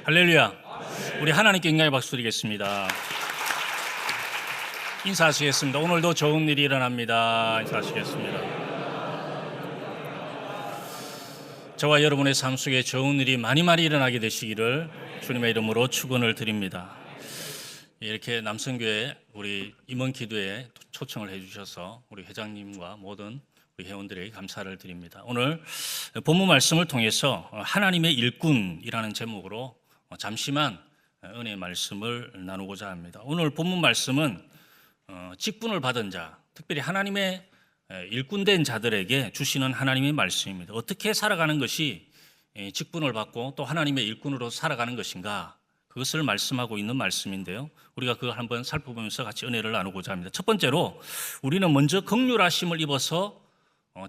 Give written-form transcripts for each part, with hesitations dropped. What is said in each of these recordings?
할렐루야. 우리 하나님께 영광의 박수 드리겠습니다. 인사하시겠습니다. 오늘도 좋은 일이 일어납니다. 인사하시겠습니다. 저와 여러분의 삶 속에 좋은 일이 많이 일어나게 되시기를 주님의 이름으로 축원을 드립니다. 이렇게 남성교회 우리 임원 기도에 초청을 해주셔서 우리 회장님과 모든 우리 회원들에게 감사를 드립니다. 오늘 본문 말씀을 통해서 하나님의 일꾼이라는 제목으로 잠시만 은혜의 말씀을 나누고자 합니다. 오늘 본문 말씀은 직분을 받은 자, 특별히 하나님의 일꾼된 자들에게 주시는 하나님의 말씀입니다. 어떻게 살아가는 것이 직분을 받고 또 하나님의 일꾼으로 살아가는 것인가, 그것을 말씀하고 있는 말씀인데요. 우리가 그걸 한번 살펴보면서 같이 은혜를 나누고자 합니다. 첫 번째로 우리는 먼저 긍휼하심을 입어서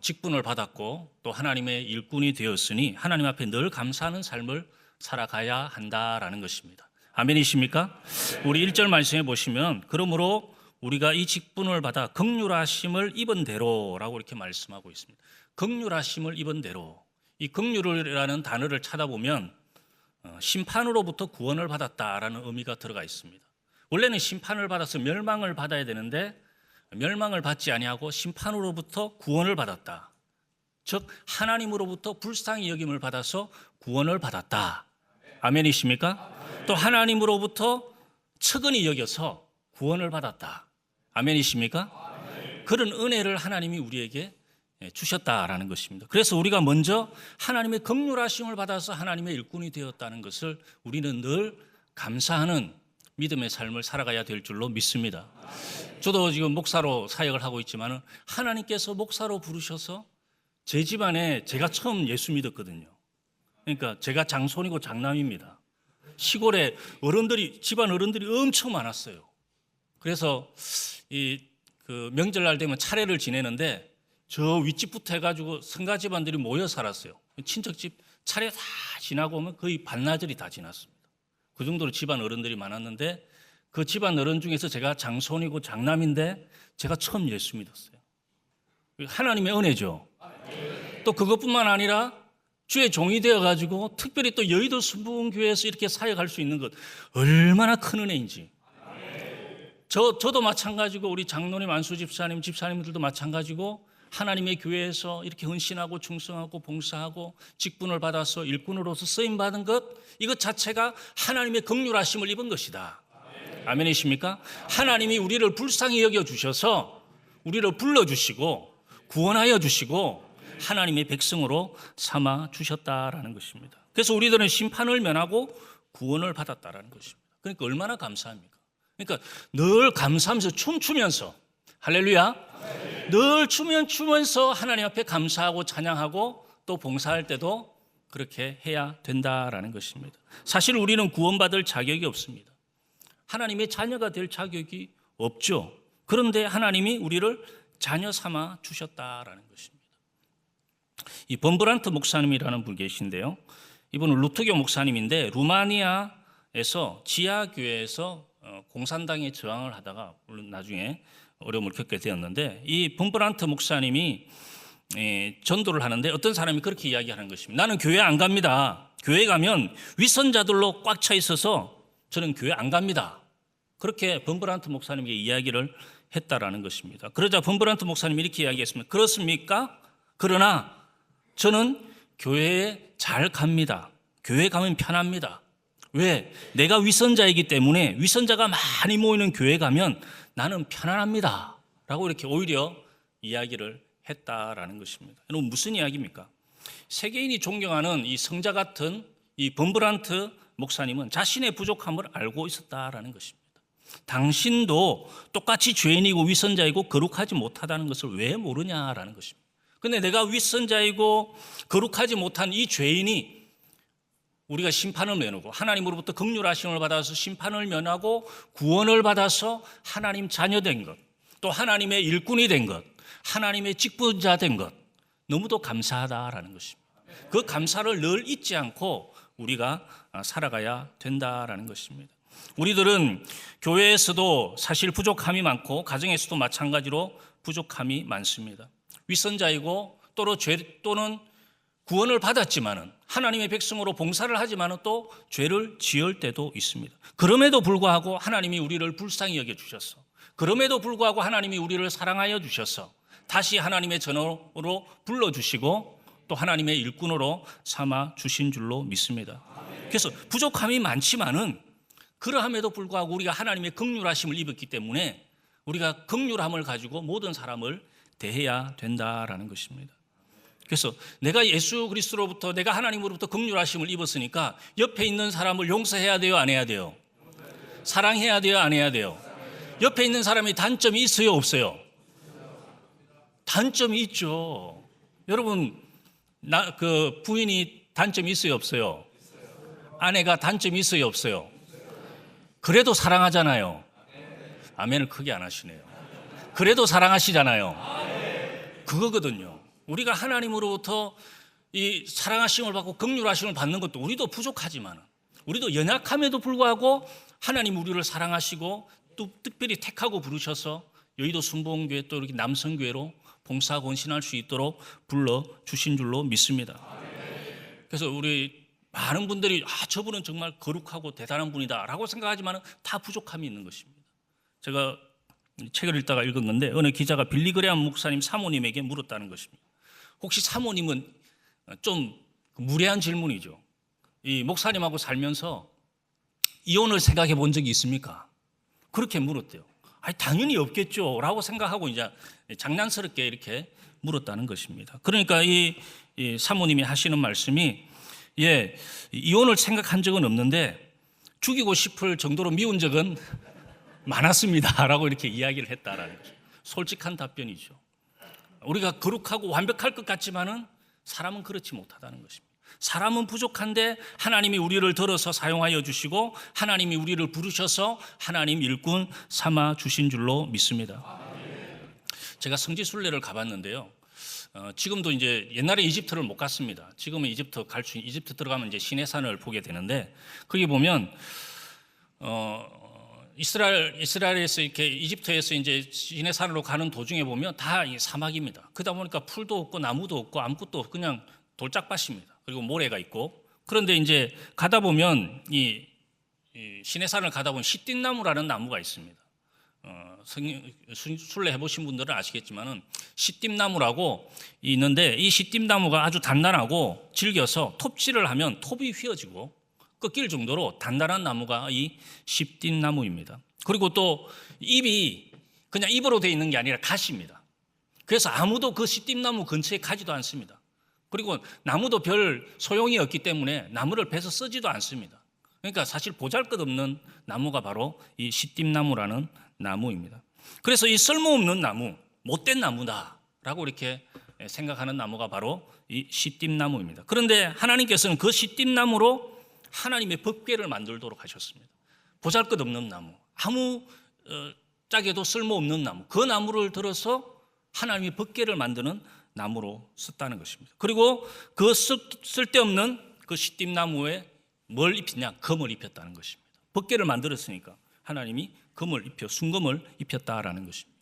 직분을 받았고 또 하나님의 일꾼이 되었으니 하나님 앞에 늘 감사하는 삶을 살아가야 한다라는 것입니다. 아멘이십니까? 우리 1절 말씀에 보시면 그러므로 우리가 이 직분을 받아 긍휼하심을 입은 대로라고 이렇게 말씀하고 있습니다. 긍휼하심을 입은 대로. 이 긍휼이라는 단어를 찾아보면 심판으로부터 구원을 받았다라는 의미가 들어가 있습니다. 원래는 심판을 받아서 멸망을 받아야 되는데 멸망을 받지 아니하고 심판으로부터 구원을 받았다. 즉 하나님으로부터 불쌍히 여김을 받아서 구원을 받았다. 아멘이십니까? 또 하나님으로부터 측은히 여겨서 구원을 받았다. 아멘이십니까? 그런 은혜를 하나님이 우리에게 주셨다라는 것입니다. 그래서 우리가 먼저 하나님의 긍휼하심을 받아서 하나님의 일꾼이 되었다는 것을 우리는 늘 감사하는 믿음의 삶을 살아가야 될 줄로 믿습니다. 저도 지금 목사로 사역을 하고 있지만 하나님께서 목사로 부르셔서 제 집안에 제가 처음 예수 믿었거든요. 그러니까 제가 장손이고 장남입니다. 시골에 집안 어른들이 엄청 많았어요. 그래서 그 명절날 되면 차례를 지내는데 저 윗집부터 해가지고 성가 집안들이 모여 살았어요. 친척집 차례 다 지나고 오면 거의 반나절이 다 지났습니다. 그 정도로 집안 어른들이 많았는데 그 집안 어른 중에서 제가 장손이고 장남인데 제가 처음 예수 믿었어요. 하나님의 은혜죠. 또 그것뿐만 아니라 주의 종이 되어가지고 특별히 또 여의도 순복음교회에서 이렇게 사역할 수 있는 것 얼마나 큰 은혜인지. 저도 마찬가지고 우리 장로님, 안수 집사님, 집사님들도 마찬가지고 하나님의 교회에서 이렇게 헌신하고 충성하고 봉사하고 직분을 받아서 일꾼으로서 쓰임받은 것, 이것 자체가 하나님의 긍휼하심을 입은 것이다. 아멘이십니까? 하나님이 우리를 불쌍히 여겨주셔서 우리를 불러주시고 구원하여 주시고 하나님의 백성으로 삼아 주셨다라는 것입니다. 그래서 우리들은 심판을 면하고 구원을 받았다라는 것입니다. 그러니까 얼마나 감사합니까? 그러니까 늘 감사하면서 춤추면서, 할렐루야, 늘 추면서 하나님 앞에 감사하고 찬양하고 또 봉사할 때도 그렇게 해야 된다라는 것입니다. 사실 우리는 구원받을 자격이 없습니다. 하나님의 자녀가 될 자격이 없죠. 그런데 하나님이 우리를 자녀 삼아 주셨다라는 것입니다. 이 범브란트 목사님이라는 분 계신데요. 이분은 루트교 목사님인데 루마니아에서 지하교회에서 공산당에 저항을 하다가 물론 나중에 어려움을 겪게 되었는데 이 범브란트 목사님이 전도를 하는데 어떤 사람이 그렇게 이야기하는 것입니다. 나는 교회 안 갑니다. 교회 가면 위선자들로 꽉 차 있어서 저는 교회 안 갑니다. 그렇게 범브란트 목사님에게 이야기를 했다라는 것입니다. 그러자 범브란트 목사님이 이렇게 이야기했습니다. 그렇습니까? 그러나 저는 교회에 잘 갑니다. 교회 가면 편합니다. 왜? 내가 위선자이기 때문에 위선자가 많이 모이는 교회 가면 나는 편안합니다. 라고 이렇게 오히려 이야기를 했다라는 것입니다. 여러분 무슨 이야기입니까? 세계인이 존경하는 이 성자 같은 이 범브란트 목사님은 자신의 부족함을 알고 있었다라는 것입니다. 당신도 똑같이 죄인이고 위선자이고 거룩하지 못하다는 것을 왜 모르냐라는 것입니다. 그런데 내가 위선자이고 거룩하지 못한 이 죄인이 우리가 심판을 면하고 하나님으로부터 긍휼하심을 받아서 심판을 면하고 구원을 받아서 하나님 자녀된 것, 또 하나님의 일꾼이 된 것, 하나님의 직분자 된 것, 너무도 감사하다라는 것입니다. 그 감사를 늘 잊지 않고 우리가 살아가야 된다라는 것입니다. 우리들은 교회에서도 사실 부족함이 많고 가정에서도 마찬가지로 부족함이 많습니다. 위선자이고 또는 구원을 받았지만은 하나님의 백성으로 봉사를 하지만은 또 죄를 지을 때도 있습니다. 그럼에도 불구하고 하나님이 우리를 불쌍히 여겨 주셨어. 그럼에도 불구하고 하나님이 우리를 사랑하여 주셔서 다시 하나님의 전으로 불러주시고 또 하나님의 일꾼으로 삼아 주신 줄로 믿습니다. 그래서 부족함이 많지만은 그러함에도 불구하고 우리가 하나님의 긍휼하심을 입었기 때문에 우리가 긍휼함을 가지고 모든 사람을 대해야 된다라는 것입니다. 그래서 내가 예수 그리스도로부터 내가 하나님으로부터 긍휼하심을 입었으니까 옆에 있는 사람을 용서해야 돼요, 안 해야 돼요? 사랑해야 돼요, 안 해야 돼요? 옆에 있는 사람이 단점이 있어요, 없어요? 단점이 있죠. 여러분, 부인이 단점이 있어요, 없어요? 아내가 단점이 있어요, 없어요? 그래도 사랑하잖아요. 아멘을 크게 안 하시네요. 그래도 사랑하시잖아요. 그거거든요. 우리가 하나님으로부터 이 사랑하심을 받고 긍휼하심을 받는 것도 우리도 부족하지만 우리도 연약함에도 불구하고 하나님 우리를 사랑하시고 또 특별히 택하고 부르셔서 여의도 순복음교회 또 이렇게 남성교회로 봉사 권신할 수 있도록 불러주신 줄로 믿습니다. 그래서 우리 많은 분들이 저분은 정말 거룩하고 대단한 분이다 라고 생각하지만 다 부족함이 있는 것입니다. 제가 책을 읽다가 읽었는데 어느 기자가 빌리 그레함 목사님 사모님에게 물었다는 것입니다. 혹시 사모님은 좀 무례한 질문이죠. 이 목사님하고 살면서 이혼을 생각해 본 적이 있습니까? 그렇게 물었대요. 당연히 없겠죠 라고 생각하고 이제 장난스럽게 이렇게 물었다는 것입니다. 그러니까 이 사모님이 하시는 말씀이 이혼을 생각한 적은 없는데 죽이고 싶을 정도로 미운 적은 많았습니다 라고 이렇게 이야기를 했다라는 거죠. 솔직한 답변이죠. 우리가 거룩하고 완벽할 것 같지만은 사람은 그렇지 못하다는 것입니다. 사람은 부족한데 하나님이 우리를 들어서 사용하여 주시고 하나님이 우리를 부르셔서 하나님 일꾼 삼아 주신 줄로 믿습니다. 제가 성지순례를 가봤는데요. 지금도 이제 옛날에 이집트를 못 갔습니다. 지금은 이집트 들어가면 이제 시내산을 보게 되는데 거기 보면 이스라엘에서 이렇게 이집트에서 이제 시내산으로 가는 도중에 보면 다 사막입니다. 그러다 보니까 풀도 없고 나무도 없고 아무것도 없고 그냥 돌짝밭입니다. 그리고 모래가 있고 그런데 이제 가다 보면 이 시내산을 가다 보면 시띠나무라는 나무가 있습니다. 순례 해보신 분들은 아시겠지만은 시띠나무라고 있는데 이 시띠나무가 아주 단단하고 질겨서 톱질을 하면 톱이 휘어지고 꺾일 정도로 단단한 나무가 이 시띠나무입니다. 그리고 또 잎이 그냥 잎으로 되어 있는 게 아니라 가시입니다. 그래서 아무도 그 시띠나무 근처에 가지도 않습니다. 그리고 나무도 별 소용이 없기 때문에 나무를 베서 쓰지도 않습니다. 그러니까 사실 보잘것없는 나무가 바로 이 시띠나무라는 나무입니다. 그래서 이 쓸모없는 나무, 못된 나무다라고 이렇게 생각하는 나무가 바로 이 시띠나무입니다. 그런데 하나님께서는 그 시띠나무로 하나님의 법궤를 만들도록 하셨습니다. 보잘것없는 나무, 아무 짝에도 쓸모없는 나무, 그 나무를 들어서 하나님의 법궤를 만드는 나무로 썼다는 것입니다. 그리고 그 쓸데없는 그 시띠나무에 뭘 입혔냐? 금을 입혔다는 것입니다. 법궤를 만들었으니까 하나님이 금을 입혀 순금을 입혔다라는 것입니다.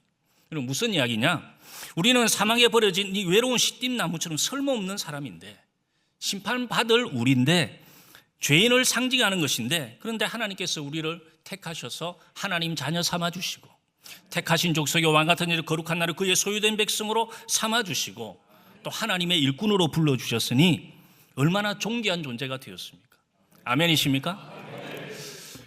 그럼 무슨 이야기냐? 우리는 사막에 버려진 이 외로운 시띠나무처럼 쓸모없는 사람인데 심판받을 우리인데 죄인을 상징하는 것인데 그런데 하나님께서 우리를 택하셔서 하나님 자녀 삼아주시고 택하신 족속의 왕같은 일을 거룩한 나를 그의 소유된 백성으로 삼아주시고 또 하나님의 일꾼으로 불러주셨으니 얼마나 존귀한 존재가 되었습니까? 아멘이십니까?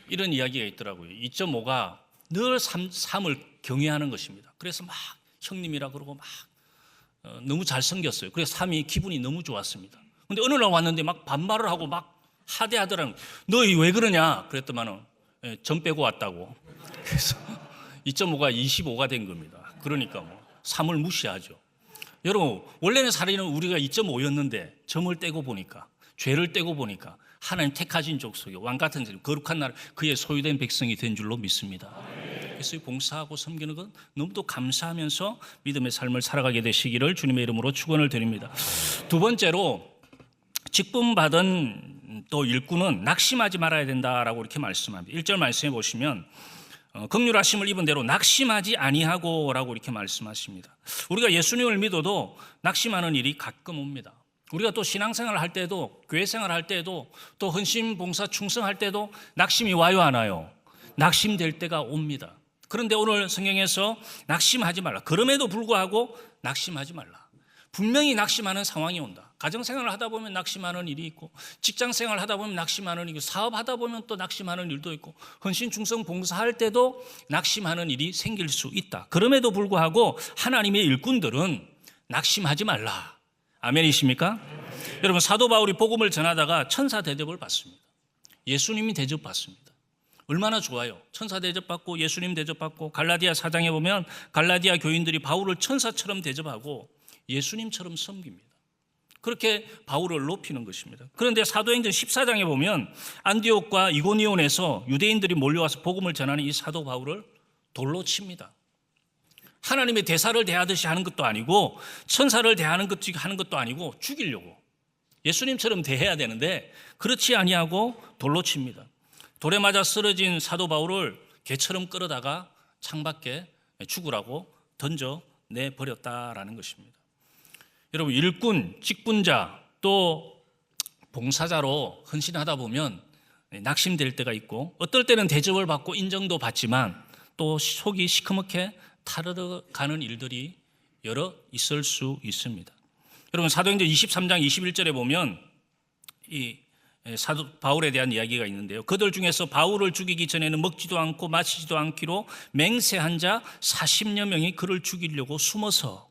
이런 이야기가 있더라고요. 2.5가 늘 삶을 경외하는 것입니다. 그래서 막 형님이라 그러고 막 너무 잘생겼어요. 그래서 3이 기분이 너무 좋았습니다. 근데 어느 날 왔는데 막 반말을 하고 막 하대하더라고요. 너 왜 그러냐? 그랬더만은 전 빼고 왔다고. 그래서 2.5가 25가 된 겁니다. 그러니까 뭐 3을 무시하죠. 여러분 원래는 살인은 우리가 2.5였는데 점을 떼고 보니까 죄를 떼고 보니까 하나님 택하신 족속이 왕같은 자 거룩한 나라 그의 소유된 백성이 된 줄로 믿습니다. 그래서 봉사하고 섬기는 건 너무도 감사하면서 믿음의 삶을 살아가게 되시기를 주님의 이름으로 축원을 드립니다. 두 번째로 직분받은 또 일꾼은 낙심하지 말아야 된다라고 이렇게 말씀합니다. 1절 말씀해 보시면 긍휼하심을 입은 대로 낙심하지 아니하고라고 이렇게 말씀하십니다. 우리가 예수님을 믿어도 낙심하는 일이 가끔 옵니다. 우리가 또 신앙생활을 할 때도, 교회 생활을 할 때도, 또 헌신, 봉사, 충성할 때도 낙심이 와요, 안 와요? 낙심될 때가 옵니다. 그런데 오늘 성경에서 낙심하지 말라. 그럼에도 불구하고 낙심하지 말라. 분명히 낙심하는 상황이 온다. 가정생활을 하다 보면 낙심하는 일이 있고, 직장생활을 하다 보면 낙심하는 일이 있고, 사업하다 보면 또 낙심하는 일도 있고, 헌신, 충성, 봉사할 때도 낙심하는 일이 생길 수 있다. 그럼에도 불구하고 하나님의 일꾼들은 낙심하지 말라. 아멘이십니까? 여러분, 사도 바울이 복음을 전하다가 천사 대접을 받습니다. 예수님이 대접받습니다. 얼마나 좋아요. 천사 대접받고 예수님 대접받고, 갈라디아 4장에 보면 갈라디아 교인들이 바울을 천사처럼 대접하고 예수님처럼 섬깁니다. 그렇게 바울을 높이는 것입니다. 그런데 사도행전 14장에 보면 안디옥과 이고니온에서 유대인들이 몰려와서 복음을 전하는 이 사도 바울을 돌로 칩니다. 하나님의 대사를 대하듯이 하는 것도 아니고, 천사를 대하는 것도 아니고, 죽이려고. 예수님처럼 대해야 되는데 그렇지 아니하고 돌로 칩니다. 돌에 맞아 쓰러진 사도 바울을 개처럼 끌어다가 창밖에 죽으라고 던져내 버렸다라는 것입니다. 여러분, 일꾼, 직분자, 또 봉사자로 헌신하다 보면 낙심될 때가 있고, 어떨 때는 대접을 받고 인정도 받지만 또 속이 시커멓게 타르르 가는 일들이 여러 있을 수 있습니다. 여러분, 사도행전 23장 21절에 보면 이 사도 바울에 대한 이야기가 있는데요. 그들 중에서 바울을 죽이기 전에는 먹지도 않고 마시지도 않기로 맹세한 자 40여 명이 그를 죽이려고 숨어서,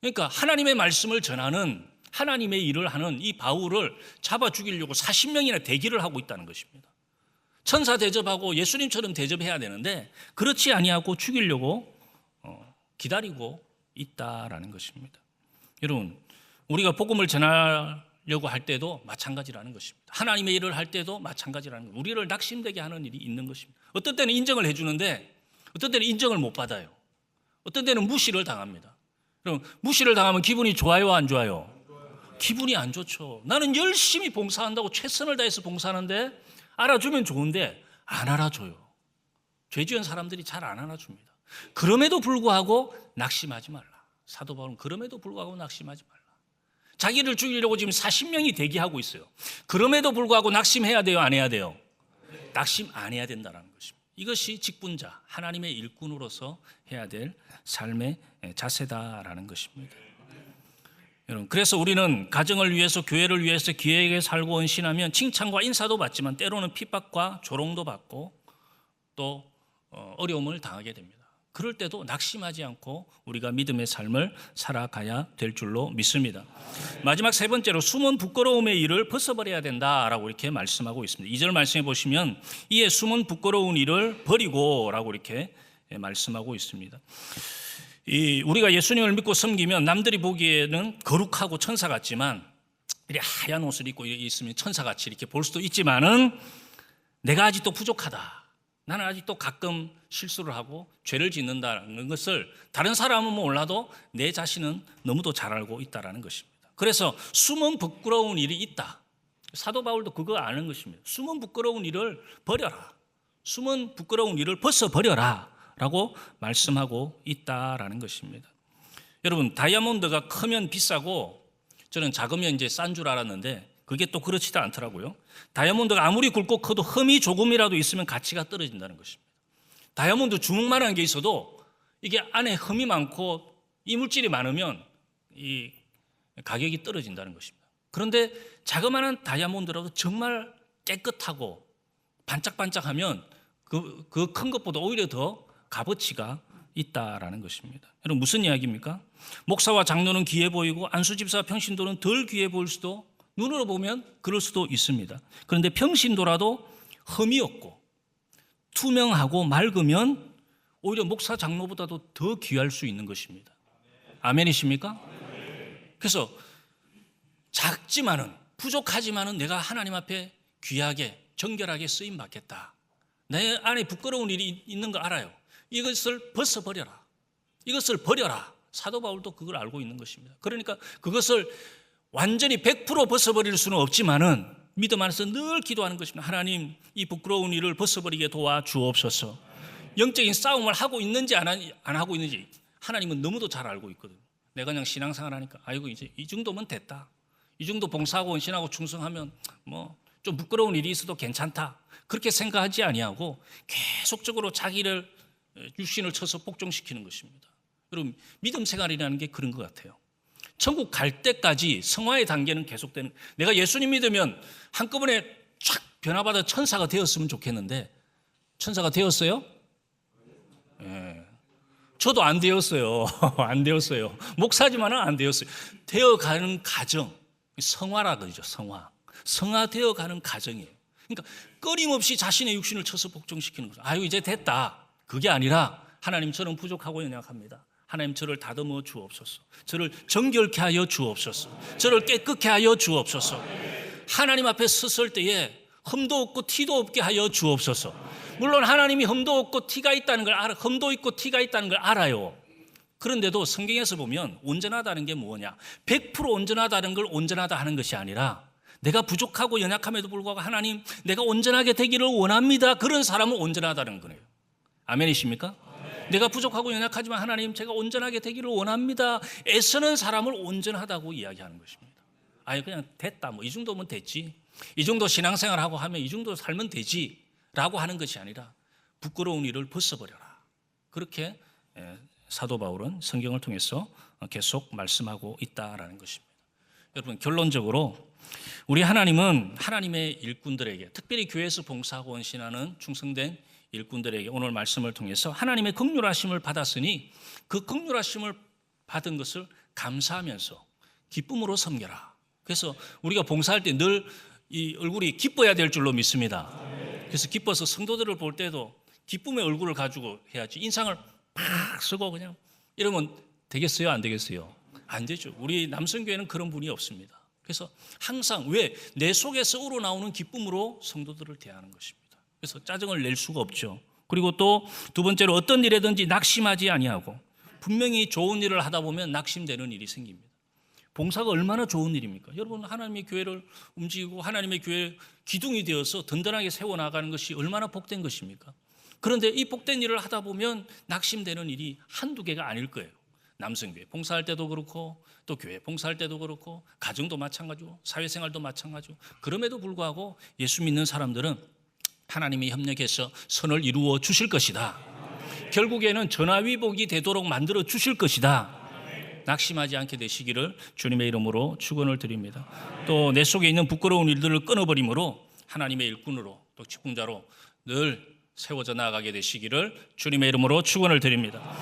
그러니까 하나님의 말씀을 전하는, 하나님의 일을 하는 이 바울을 잡아 죽이려고 40명이나 대기를 하고 있다는 것입니다. 천사 대접하고 예수님처럼 대접해야 되는데 그렇지 아니하고 죽이려고 기다리고 있다라는 것입니다. 여러분, 우리가 복음을 전하려고 할 때도 마찬가지라는 것입니다. 하나님의 일을 할 때도 마찬가지라는 것입니다. 우리를 낙심되게 하는 일이 있는 것입니다. 어떤 때는 인정을 해주는데 어떤 때는 인정을 못 받아요. 어떤 때는 무시를 당합니다. 그럼 무시를 당하면 기분이 좋아요, 안 좋아요? 기분이 안 좋죠. 나는 열심히 봉사한다고 최선을 다해서 봉사하는데 알아주면 좋은데 안 알아줘요. 죄 지은 사람들이 잘 안 알아줍니다. 그럼에도 불구하고 낙심하지 말라. 사도 바울은 그럼에도 불구하고 낙심하지 말라. 자기를 죽이려고 지금 40명이 대기하고 있어요. 그럼에도 불구하고 낙심해야 돼요, 안 해야 돼요? 낙심 안 해야 된다는 것입니다. 이것이 직분자, 하나님의 일꾼으로서 해야 될 삶의 자세다라는 것입니다. 여러분, 그래서 우리는 가정을 위해서, 교회를 위해서 기회에 살고 헌신하면 칭찬과 인사도 받지만 때로는 핍박과 조롱도 받고 또 어려움을 당하게 됩니다. 그럴 때도 낙심하지 않고 우리가 믿음의 삶을 살아가야 될 줄로 믿습니다. 마지막 세 번째로 숨은 부끄러움의 일을 벗어버려야 된다라고 이렇게 말씀하고 있습니다. 2절 말씀해 보시면 이에 숨은 부끄러운 일을 버리고 라고 이렇게 말씀하고 있습니다. 우리가 예수님을 믿고 섬기면 남들이 보기에는 거룩하고 천사 같지만, 이렇게 하얀 옷을 입고 있으면 천사같이 이렇게 볼 수도 있지만은 내가 아직도 부족하다, 나는 아직도 가끔 실수를 하고 죄를 짓는다는 것을 다른 사람은 몰라도 내 자신은 너무도 잘 알고 있다는 것입니다. 그래서 숨은 부끄러운 일이 있다. 사도 바울도 그거 아는 것입니다. 숨은 부끄러운 일을 버려라. 숨은 부끄러운 일을 벗어버려라 라고 말씀하고 있다라는 것입니다. 여러분, 다이아몬드가 크면 비싸고 저는 작으면 이제 싼 줄 알았는데 그게 또 그렇지도 않더라고요. 다이아몬드가 아무리 굵고 커도 흠이 조금이라도 있으면 가치가 떨어진다는 것입니다. 다이아몬드 주먹만한 게 있어도 이게 안에 흠이 많고 이물질이 많으면 이 가격이 떨어진다는 것입니다. 그런데 자그마한 다이아몬드라도 정말 깨끗하고 반짝반짝하면 그 큰 것보다 오히려 더 값어치가 있다라는 것입니다. 여러분, 무슨 이야기입니까? 목사와 장로는 귀해 보이고 안수집사와 평신도는 덜 귀해 보일 수도, 눈으로 보면 그럴 수도 있습니다. 그런데 평신도라도 흠이 없고 투명하고 맑으면 오히려 목사 장로보다도 더 귀할 수 있는 것입니다. 아멘이십니까? 그래서 작지만은, 부족하지만은 내가 하나님 앞에 귀하게 정결하게 쓰임 받겠다. 내 안에 부끄러운 일이 있는 거 알아요. 이것을 벗어버려라. 이것을 버려라. 사도 바울도 그걸 알고 있는 것입니다. 그러니까 그것을 완전히 100% 벗어버릴 수는 없지만은 믿음 안에서 늘 기도하는 것입니다. 하나님, 이 부끄러운 일을 벗어버리게 도와주옵소서. 영적인 싸움을 하고 있는지 안 하고 있는지 하나님은 너무도 잘 알고 있거든요. 내가 그냥 신앙생활 하니까 아이고 이제 이 정도면 됐다. 이 정도 봉사하고 헌신하고 충성하면 뭐 좀 부끄러운 일이 있어도 괜찮다. 그렇게 생각하지 아니하고 계속적으로 자기를 육신을 쳐서 복종시키는 것입니다. 여러분, 믿음 생활이라는 게 그런 것 같아요. 천국 갈 때까지 성화의 단계는 계속되는. 내가 예수님 믿으면 한꺼번에 쫙 변화받아 천사가 되었으면 좋겠는데 천사가 되었어요? 예. 저도 안 되었어요. 안 되었어요. 목사지만은 안 되었어요. 되어가는 과정, 성화라 그러죠. 성화되어가는 과정이에요. 그러니까 끊임없이 자신의 육신을 쳐서 복종시키는 거죠. 아유, 이제 됐다. 그게 아니라 하나님, 저는 부족하고 연약합니다. 하나님, 저를 다듬어 주옵소서. 저를 정결케 하여 주옵소서. 저를 깨끗게 하여 주옵소서. 하나님 앞에 섰을 때에 흠도 없고 티도 없게 하여 주옵소서. 물론 하나님이 흠도 없고 티가 있다는 걸 알아. 흠도 있고 티가 있다는 걸 알아요. 그런데도 성경에서 보면 온전하다는 게 뭐냐? 100% 온전하다는 걸 온전하다 하는 것이 아니라 내가 부족하고 연약함에도 불구하고 하나님, 내가 온전하게 되기를 원합니다. 그런 사람은 온전하다는 거예요. 아멘이십니까? 내가 부족하고 연약하지만 하나님, 제가 온전하게 되기를 원합니다. 애쓰는 사람을 온전하다고 이야기하는 것입니다. 아니, 그냥 됐다. 뭐 이 정도면 됐지. 이 정도 신앙생활하고 하면 이 정도 살면 되지. 라고 하는 것이 아니라 부끄러운 일을 벗어버려라. 그렇게 사도 바울은 성경을 통해서 계속 말씀하고 있다라는 것입니다. 여러분, 결론적으로 우리 하나님은 하나님의 일꾼들에게, 특별히 교회에서 봉사하고 헌신하는 충성된 일꾼들에게 오늘 말씀을 통해서 하나님의 긍휼하심을 받았으니 그 긍휼하심을 받은 것을 감사하면서 기쁨으로 섬겨라. 그래서 우리가 봉사할 때 늘 이 얼굴이 기뻐야 될 줄로 믿습니다. 그래서 기뻐서 성도들을 볼 때도 기쁨의 얼굴을 가지고 해야지, 인상을 팍 쓰고 그냥 이러면 되겠어요? 안 되겠어요? 안 되죠. 우리 남성교회는 그런 분이 없습니다. 그래서 항상 왜? 내 속에서 우러나오는 기쁨으로 성도들을 대하는 것입니다. 그래서 짜증을 낼 수가 없죠. 그리고 또 두 번째로 어떤 일에든지 낙심하지 아니하고, 분명히 좋은 일을 하다 보면 낙심되는 일이 생깁니다. 봉사가 얼마나 좋은 일입니까? 여러분, 하나님의 교회를 움직이고 하나님의 교회 기둥이 되어서 든든하게 세워나가는 것이 얼마나 복된 것입니까? 그런데 이 복된 일을 하다 보면 낙심되는 일이 한두 개가 아닐 거예요. 남성교회 봉사할 때도 그렇고, 또 교회 봉사할 때도 그렇고, 가정도 마찬가지고, 사회생활도 마찬가지고. 그럼에도 불구하고 예수 믿는 사람들은 하나님이 협력해서 선을 이루어 주실 것이다. 결국에는 전화위복이 되도록 만들어 주실 것이다. 낙심하지 않게 되시기를 주님의 이름으로 축원을 드립니다. 또 내 속에 있는 부끄러운 일들을 끊어버림으로 하나님의 일꾼으로, 또 직분자로 늘 세워져 나아가게 되시기를 주님의 이름으로 축원을 드립니다.